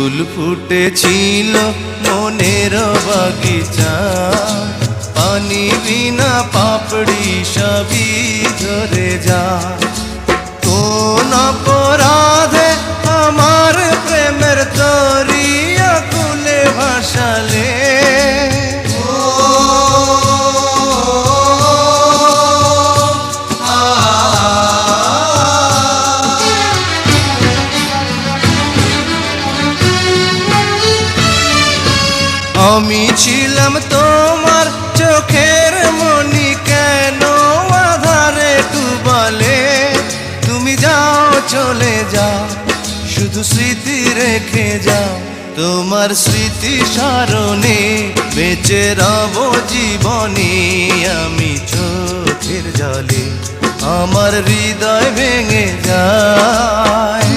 ফুল ফুটেছিল মনের বাগিচা, পানি বিনা পাপড়ি সবই ঝরে যায়। কোন অপরাধে আমার প্রেমের তরিয়া কুলে ভাসালে, আমি ছিলাম তোমার চোখের মনি, কেন আধারে ডুবালে? তুমি যাও চলে যাও, শুধু স্মৃতি রেখে যাও। তোমার স্মৃতি স্মরণে বেঁচে রব জীবনে আমি। চোখের জলে আমার হৃদয় ভেঙে যায়।